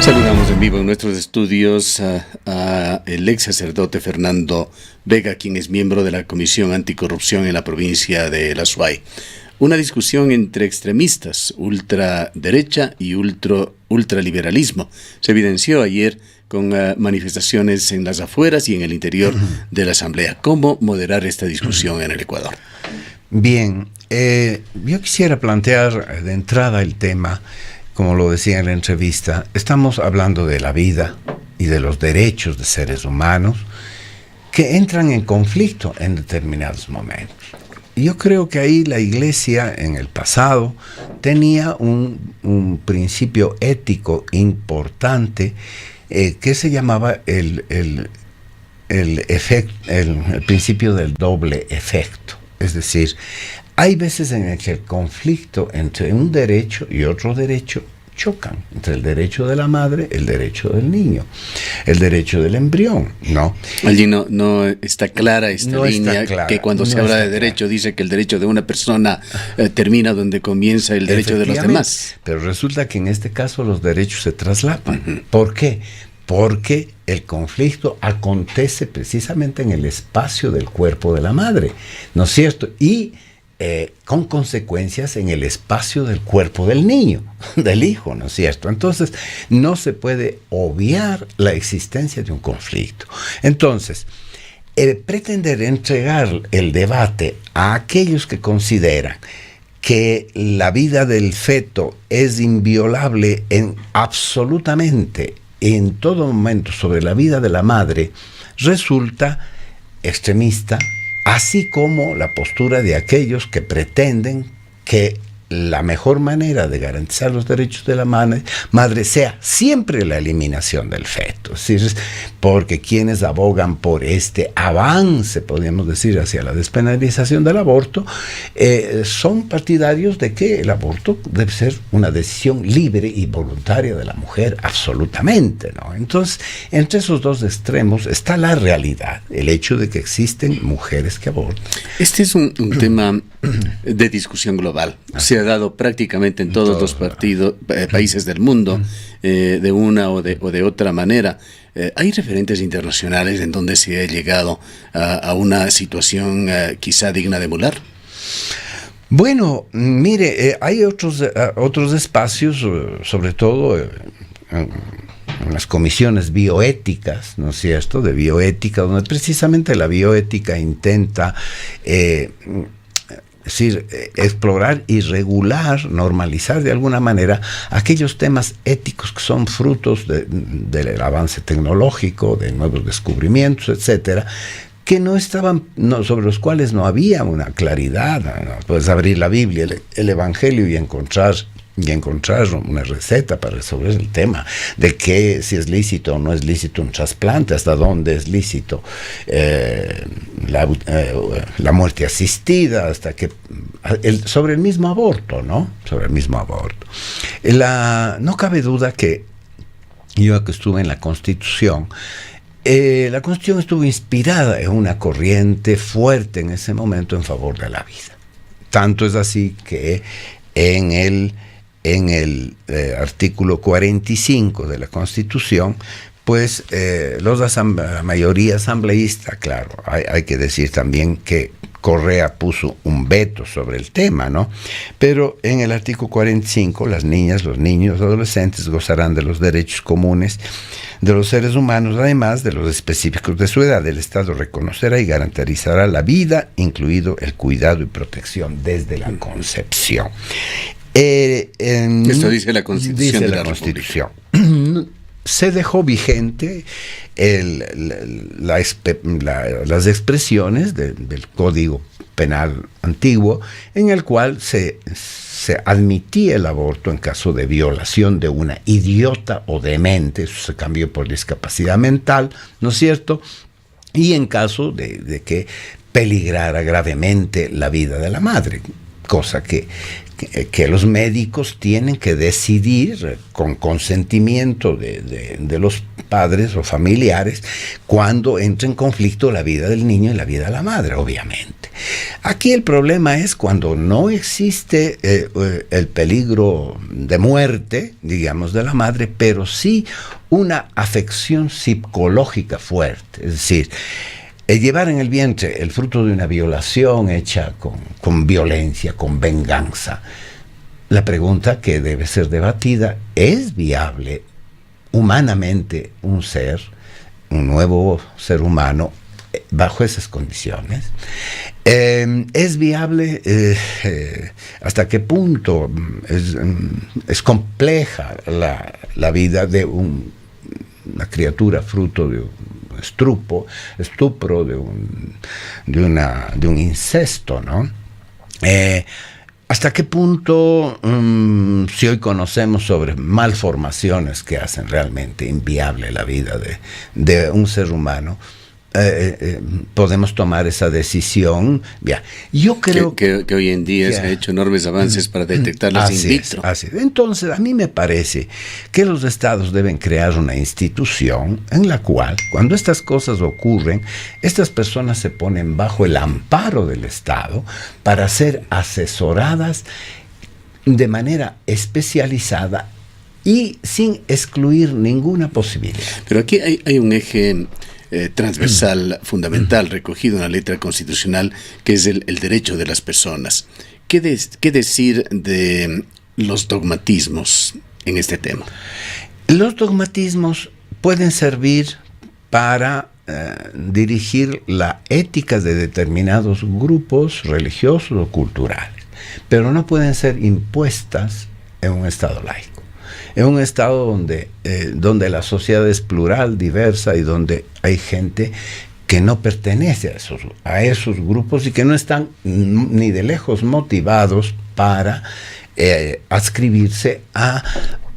Saludamos en vivo en nuestros estudios a el ex sacerdote Fernando Vega, quien es miembro de la Comisión Anticorrupción en la provincia de La Suay. Una discusión entre extremistas, ultraderecha y ultraliberalismo, se evidenció ayer con manifestaciones en las afueras y en el interior de la Asamblea. ¿Cómo moderar esta discusión en el Ecuador? Bien, yo quisiera plantear de entrada el tema. Como lo decía en la entrevista, estamos hablando de la vida y de los derechos de seres humanos que entran en conflicto en determinados momentos. Y yo creo que ahí la Iglesia en el pasado tenía un principio ético importante que se llamaba el principio del doble efecto. Es decir, hay veces en el que el conflicto entre un derecho y otro derecho chocan, entre el derecho de la madre y el derecho del niño, el derecho del embrión, ¿no? Allí no está clara esta línea, que cuando se habla de derecho dice que el derecho de una persona termina donde comienza el derecho de los demás. Pero resulta que en este caso los derechos se traslapan. ¿Por qué? Porque el conflicto acontece precisamente en el espacio del cuerpo de la madre, ¿no es cierto? Y con consecuencias en el espacio del cuerpo del niño, del hijo, ¿no es cierto? Entonces, no se puede obviar la existencia de un conflicto. Entonces, pretender entregar el debate a aquellos que consideran que la vida del feto es inviolable absolutamente en todo momento sobre la vida de la madre, resulta extremista, así como la postura de aquellos que pretenden que la mejor manera de garantizar los derechos de la madre sea siempre la eliminación del feto. Es decir, porque quienes abogan por este avance, podríamos decir, hacia la despenalización del aborto, son partidarios de que el aborto debe ser una decisión libre y voluntaria de la mujer, absolutamente, ¿no? Entonces, entre esos dos extremos está la realidad, el hecho de que existen mujeres que abortan. Este es un tema de discusión global. Se ha dado prácticamente en todos los países del mundo, de una o de otra manera. ¿Hay referentes internacionales en donde se ha llegado a una situación quizá digna de emular? Bueno, mire, hay otros espacios, sobre todo en las comisiones bioéticas, ¿no es cierto?, de bioética, donde precisamente la bioética intenta es decir, explorar y regular, normalizar de alguna manera aquellos temas éticos que son frutos del avance tecnológico, de nuevos descubrimientos, etcétera, que sobre los cuales no había una claridad. ¿No? Puedes abrir la Biblia, el Evangelio y encontrar una receta para resolver el tema de que si es lícito o no es lícito un trasplante, hasta dónde es lícito la muerte asistida, hasta que sobre el mismo aborto, ¿no? Sobre el mismo aborto. No cabe duda que yo que estuve en la Constitución, la Constitución estuvo inspirada en una corriente fuerte en ese momento en favor de la vida. Tanto es así que en el artículo 45 de la Constitución, pues la mayoría asambleísta, claro, hay que decir también que Correa puso un veto sobre el tema, ¿no? Pero en el artículo 45, las niñas, los niños, los adolescentes gozarán de los derechos comunes de los seres humanos, además de los específicos de su edad. El Estado reconocerá y garantizará la vida, incluido el cuidado y protección desde la concepción. Esto dice la Constitución de la Constitución. Se dejó vigente las expresiones del Código Penal antiguo, en el cual se admitía el aborto en caso de violación de una idiota o demente, eso se cambió por discapacidad mental, ¿no es cierto?, y en caso de que peligrara gravemente la vida de la madre, cosa que que los médicos tienen que decidir con consentimiento de los padres o familiares cuando entra en conflicto la vida del niño y la vida de la madre, obviamente. Aquí el problema es cuando no existe el peligro de muerte, digamos, de la madre, pero sí una afección psicológica fuerte, es decir, llevar en el vientre el fruto de una violación hecha con violencia, con venganza. La pregunta que debe ser debatida: ¿es viable humanamente un nuevo ser humano, bajo esas condiciones? ¿Es viable? ¿Hasta qué punto es compleja la vida de una criatura fruto de un estupro, de un incesto, ¿no? ¿Hasta qué punto, si hoy conocemos sobre malformaciones que hacen realmente inviable la vida de un ser humano, podemos tomar esa decisión? Ya, yo creo que hoy en día se ha hecho enormes avances para detectarlas in vitro. Así es. Entonces, a mí me parece que los estados deben crear una institución en la cual, cuando estas cosas ocurren, estas personas se ponen bajo el amparo del Estado para ser asesoradas de manera especializada y sin excluir ninguna posibilidad. Pero aquí hay un eje transversal, fundamental, recogido en la letra constitucional, que es el derecho de las personas. ¿Qué decir de los dogmatismos en este tema? Los dogmatismos pueden servir para dirigir la ética de determinados grupos religiosos o culturales, pero no pueden ser impuestas en un Estado laico. En un Estado donde la sociedad es plural, diversa, y donde hay gente que no pertenece a esos grupos y que no están ni de lejos motivados para adscribirse a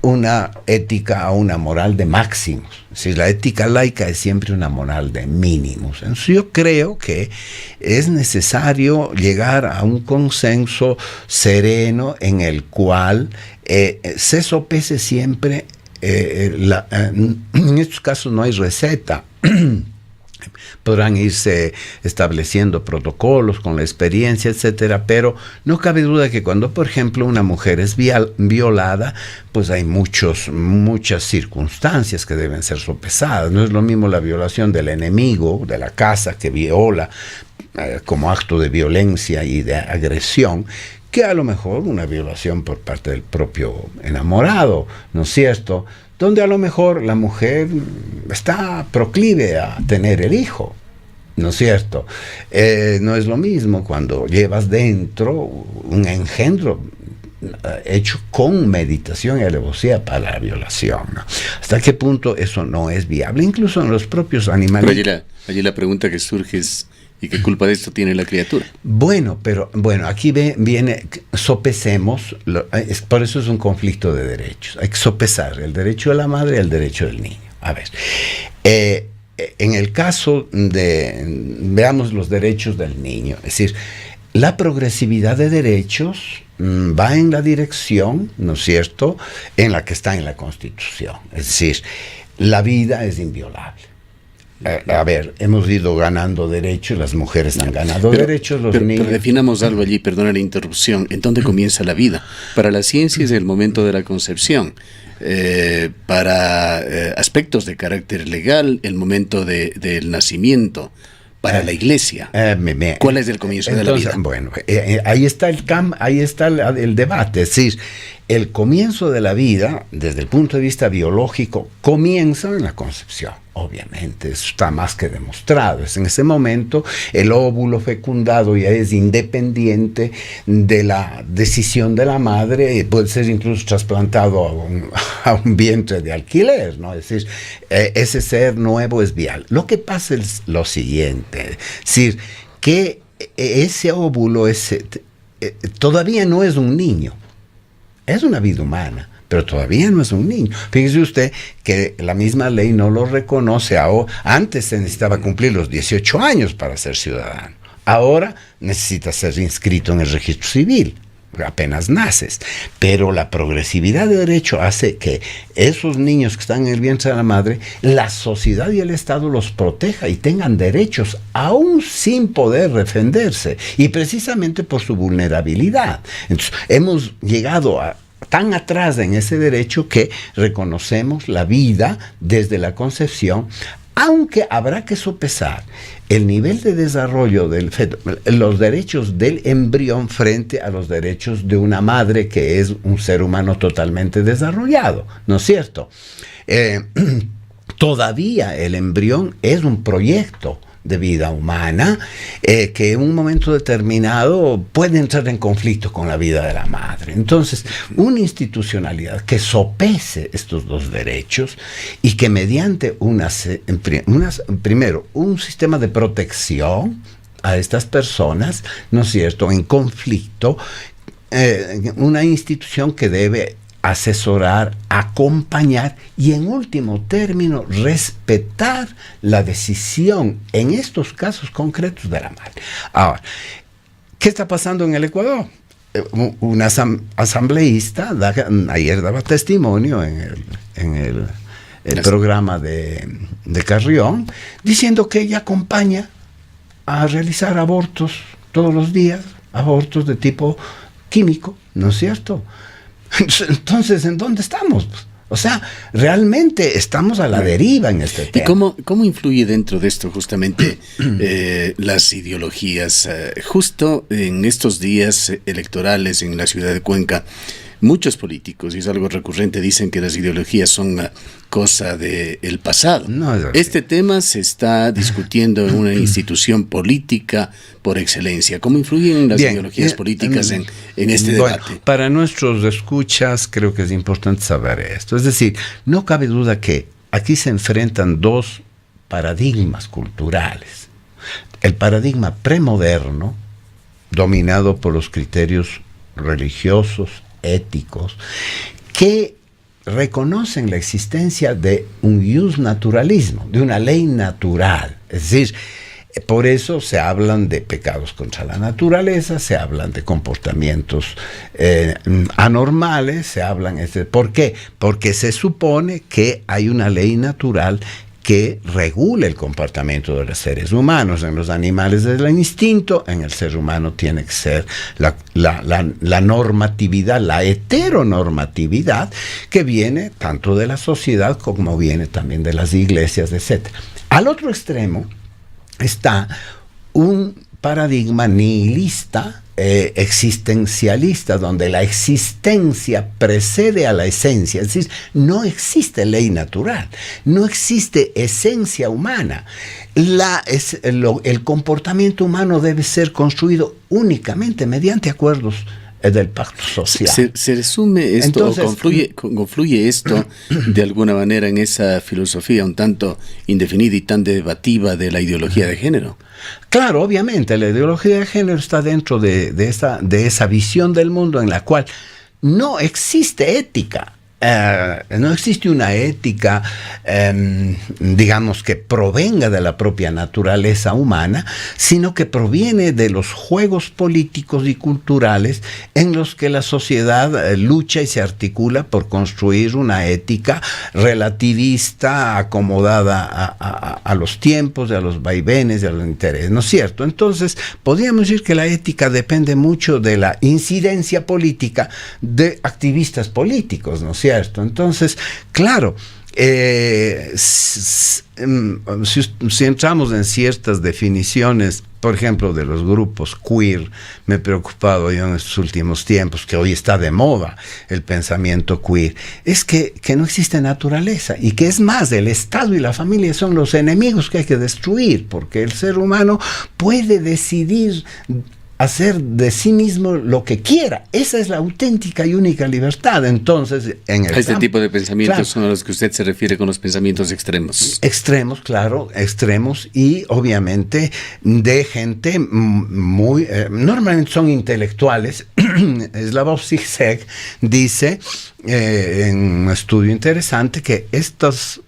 una ética, a una moral de máximos. Si la ética laica es siempre una moral de mínimos. Entonces yo creo que es necesario llegar a un consenso sereno en el cual se sopese siempre, en estos casos no hay receta. Podrán irse estableciendo protocolos con la experiencia, etcétera, pero no cabe duda que cuando, por ejemplo, una mujer es violada, pues hay muchas circunstancias que deben ser sopesadas. No es lo mismo la violación del enemigo de la casa que viola como acto de violencia y de agresión, que a lo mejor una violación por parte del propio enamorado, ¿no es cierto?, donde a lo mejor la mujer está proclive a tener el hijo, ¿no es cierto? No es lo mismo cuando llevas dentro un engendro hecho con meditación y alevosía para la violación, ¿no? ¿Hasta qué punto eso no es viable? Incluso en los propios animales. Pero allí la pregunta que surge es: ¿y qué culpa de esto tiene la criatura? Bueno, aquí viene, sopesemos, por eso es un conflicto de derechos. Hay que sopesar el derecho de la madre y el derecho del niño. A ver, en el caso veamos los derechos del niño, es decir, la progresividad de derechos va en la dirección, ¿no es cierto?, en la que está en la Constitución. Es decir, la vida es inviolable. A ver, hemos ido ganando derechos, las mujeres han ganado derechos, los niños... Pero definamos algo allí, perdona la interrupción. ¿En dónde comienza la vida? Para la ciencia es el momento de la concepción. Para aspectos de carácter legal, el momento del nacimiento. Para la Iglesia, ¿cuál es el comienzo de la vida? Bueno, ahí está el debate. Es decir, el comienzo de la vida, desde el punto de vista biológico, comienza en la concepción. Obviamente, eso está más que demostrado. Es en ese momento el óvulo fecundado ya es independiente de la decisión de la madre, puede ser incluso trasplantado a un vientre de alquiler, ¿no? Es decir, ese ser nuevo es vial. Lo que pasa es lo siguiente, es decir, que ese óvulo todavía no es un niño, es una vida humana, pero todavía no es un niño. Fíjese usted que la misma ley no lo reconoce. Antes se necesitaba cumplir los 18 años para ser ciudadano. Ahora necesita ser inscrito en el registro civil. apenas naces. Pero la progresividad de derecho hace que esos niños que están en el vientre de la madre, la sociedad y el Estado los proteja y tengan derechos, aún sin poder defenderse, y precisamente por su vulnerabilidad. Entonces, hemos llegado tan atrás en ese derecho que reconocemos la vida desde la concepción, aunque habrá que sopesar el nivel de desarrollo del feto, los derechos del embrión frente a los derechos de una madre que es un ser humano totalmente desarrollado, ¿no es cierto? Todavía el embrión es un proyecto de vida humana que en un momento determinado puede entrar en conflicto con la vida de la madre. Entonces, una institucionalidad que sopese estos dos derechos y que mediante primero un sistema de protección a estas personas, ¿no es cierto?, en conflicto, una institución que debe asesorar, acompañar y en último término respetar la decisión en estos casos concretos de la madre. Ahora, ¿qué está pasando en el Ecuador? Una asambleísta ayer daba testimonio en el programa de Carrión, diciendo que ella acompaña a realizar abortos todos los días, abortos de tipo químico, ¿no es cierto? Entonces, ¿en dónde estamos? O sea, realmente estamos a la deriva en este tema. ¿Y cómo influye dentro de esto justamente las ideologías? Justo en estos días electorales en la ciudad de Cuenca, muchos políticos, y es algo recurrente, dicen que las ideologías son cosa del pasado. No es así. Este tema se está discutiendo en una institución política por excelencia. ¿Cómo influyen las ideologías políticas en este debate? Para nuestros escuchas creo que es importante saber esto. Es decir, no cabe duda que aquí se enfrentan dos paradigmas culturales. El paradigma premoderno, dominado por los criterios religiosos, éticos, que reconocen la existencia de un jus naturalismo, de una ley natural. Es decir, por eso se hablan de pecados contra la naturaleza, se hablan de comportamientos anormales, se hablan... ¿Por qué? Porque se supone que hay una ley natural que regula el comportamiento de los seres humanos. En los animales es el instinto, en el ser humano tiene que ser la normatividad, la heteronormatividad, que viene tanto de la sociedad como viene también de las iglesias, etc. Al otro extremo está un paradigma nihilista, existencialista, donde la existencia precede a la esencia. Es decir, no existe ley natural, no existe esencia humana. El comportamiento humano debe ser construido únicamente mediante acuerdos del pacto social. ¿Se resume esto? Entonces, o confluye esto de alguna manera en esa filosofía un tanto indefinida y tan debativa de la ideología de género? Claro, obviamente, la ideología de género está dentro de esa visión del mundo en la cual no existe ética. No existe una ética, digamos, que provenga de la propia naturaleza humana, sino que proviene de los juegos políticos y culturales en los que la sociedad lucha y se articula por construir una ética relativista, acomodada a los tiempos, a los vaivenes, a los intereses, ¿no es cierto? Entonces, podríamos decir que la ética depende mucho de la incidencia política de activistas políticos, ¿no es cierto? Entonces, claro, si entramos en ciertas definiciones, por ejemplo, de los grupos queer, me he preocupado yo en estos últimos tiempos, que hoy está de moda el pensamiento queer, es que no existe naturaleza, y que es más, el Estado y la familia son los enemigos que hay que destruir, porque el ser humano puede decidir hacer de sí mismo lo que quiera. Esa es la auténtica y única libertad. Entonces, en el este tipo de pensamientos, claro, son a los que usted se refiere con los pensamientos extremos. Extremos, claro, extremos, y obviamente de gente muy, normalmente son intelectuales. Slavoj Žižek dice en un estudio interesante que estos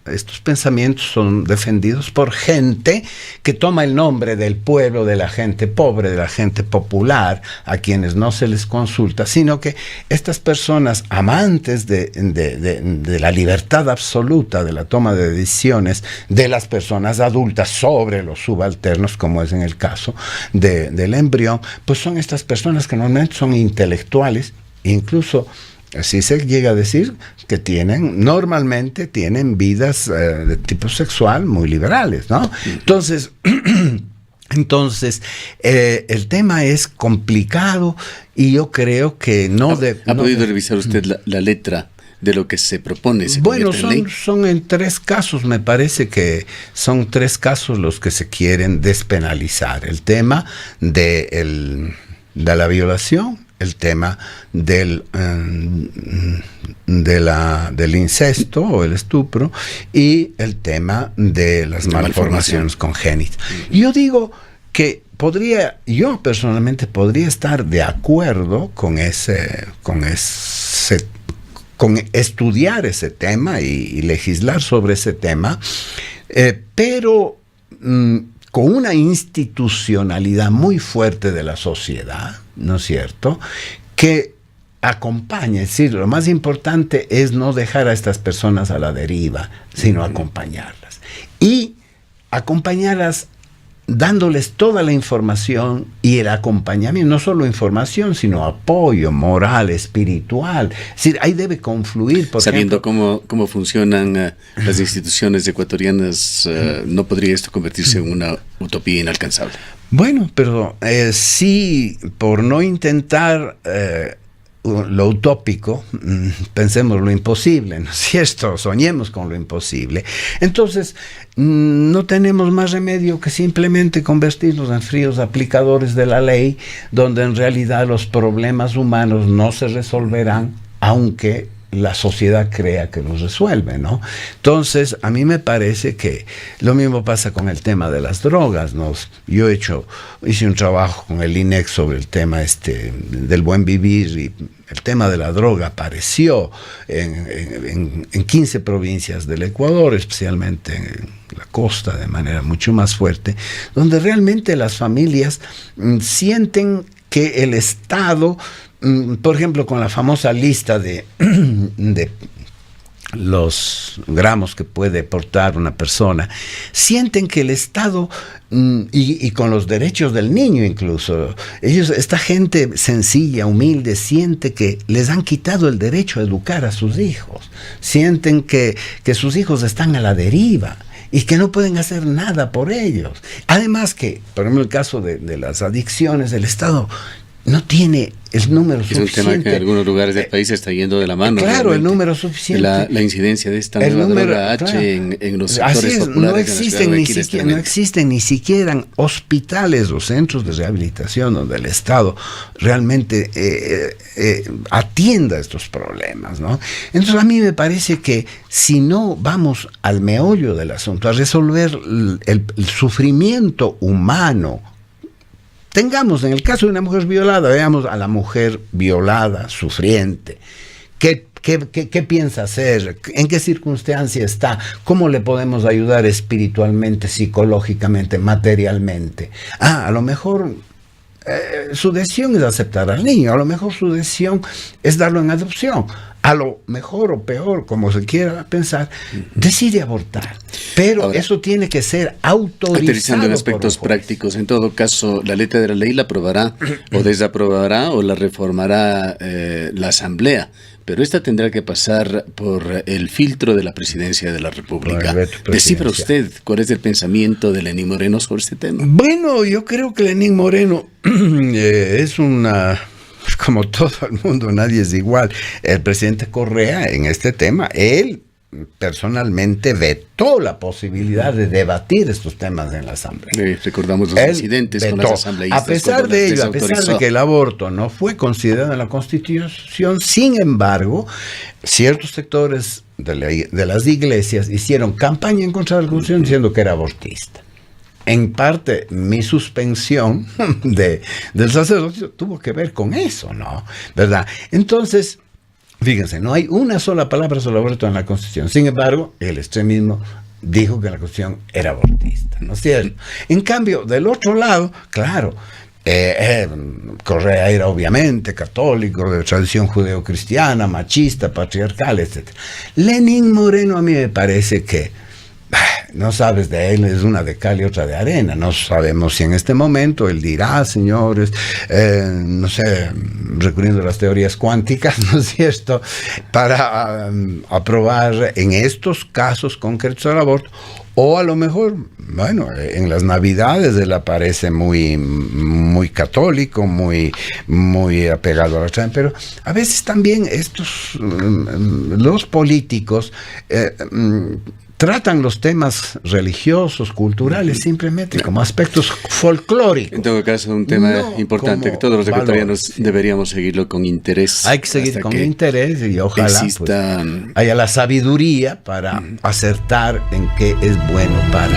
pensamientos son defendidos por gente que toma el nombre del pueblo, de la gente pobre, de la gente popular, a quienes no se les consulta, sino que estas personas amantes de la libertad absoluta, de la toma de decisiones de las personas adultas sobre los subalternos, como es en el caso del embrión, pues son estas personas que normalmente son intelectuales, incluso así se llega a decir que normalmente tienen vidas de tipo sexual muy liberales, ¿no? Entonces, el tema es complicado y yo creo que ¿Ha podido revisar usted la letra de lo que se propone? Bueno, son en 3 casos, me parece que son 3 casos los que se quieren despenalizar. El tema de la violación, el tema del incesto o el estupro y el tema de las malformaciones congénitas. Yo digo que yo personalmente podría estar de acuerdo con estudiar ese tema y legislar sobre ese tema, pero con una institucionalidad muy fuerte de la sociedad, ¿no es cierto?, que acompañe. Es decir, lo más importante es no dejar a estas personas a la deriva, sino acompañarlas. Y acompañarlas dándoles toda la información y el acompañamiento, no solo información, sino apoyo moral, espiritual. Es decir, ahí debe confluir. Sabiendo cómo funcionan las instituciones ecuatorianas, ¿no podría esto convertirse en una utopía inalcanzable? Bueno, pero sí, por no intentar lo utópico, pensemos lo imposible, ¿no es cierto? Soñemos con lo imposible. Entonces, no tenemos más remedio que simplemente convertirnos en fríos aplicadores de la ley, donde en realidad los problemas humanos no se resolverán, aunque la sociedad crea que los resuelve, ¿no? Entonces, a mí me parece que lo mismo pasa con el tema de las drogas, ¿no? Yo hice un trabajo con el INEC sobre el tema del buen vivir, y el tema de la droga apareció en 15 provincias del Ecuador, especialmente en la costa de manera mucho más fuerte, donde realmente las familias sienten que el Estado, por ejemplo, con la famosa lista de los gramos que puede portar una persona, sienten que el Estado, y con los derechos del niño incluso, esta gente sencilla, humilde, siente que les han quitado el derecho a educar a sus hijos, sienten que sus hijos están a la deriva y que no pueden hacer nada por ellos. Además que, por ejemplo, el caso de las adicciones, el Estado no tiene el número suficiente. Es un tema que en algunos lugares del país está yendo de la mano. Claro, realmente. El número suficiente. La incidencia de esta nueva droga H, claro, en los sectores populares. No existen ni siquiera hospitales o centros de rehabilitación donde el Estado realmente atienda estos problemas, ¿no? Entonces a mí me parece que si no vamos al meollo del asunto, a resolver el sufrimiento humano, tengamos, en el caso de una mujer violada, veamos a la mujer violada, sufriente. ¿Qué piensa hacer? ¿En qué circunstancia está? ¿Cómo le podemos ayudar espiritualmente, psicológicamente, materialmente? A lo mejor su decisión es aceptar al niño, a lo mejor su decisión es darlo en adopción, a lo mejor o peor, como se quiera pensar, decide abortar. Pero ahora, eso tiene que ser autorizado. Aterrizando en aspectos prácticos, en todo caso, la letra de la ley la aprobará o desaprobará o la reformará la Asamblea, pero esta tendrá que pasar por el filtro de la Presidencia de la República. ¿Descifra usted cuál es el pensamiento de Lenín Moreno sobre este tema? Bueno, yo creo que Lenín Moreno es una... Como todo el mundo, nadie es igual. El presidente Correa en este tema, él personalmente vetó la posibilidad de debatir estos temas en la Asamblea. Recordamos los incidentes con las asambleístas. A pesar de ello, a pesar de que el aborto no fue considerado en la Constitución, sin embargo, ciertos sectores de las iglesias hicieron campaña en contra de la Constitución diciendo que era abortista. En parte, mi suspensión del sacerdocio tuvo que ver con eso, ¿no? ¿Verdad? Entonces, Fíjense, no hay una sola palabra sobre aborto en la Constitución. Sin embargo, el extremismo dijo que la Constitución era abortista, ¿no es cierto? En cambio, del otro lado, claro, Correa era obviamente católico, de tradición judeocristiana, machista, patriarcal, etc. Lenín Moreno a mí me parece que no sabes de él, es una de cal y otra de arena. No sabemos si en este momento él dirá, señores, no sé, recurriendo a las teorías cuánticas, ¿no es cierto?, para aprobar en estos casos concretos el aborto. O a lo mejor, bueno, en las Navidades él aparece muy católico, muy apegado a la tradición, pero a veces también los políticos tratan los temas religiosos, culturales, simplemente como aspectos folclóricos. En todo caso, un tema importante que todos los ecuatorianos deberíamos seguirlo con interés. Hay que seguir con interés y ojalá exista, haya la sabiduría para acertar en qué es bueno para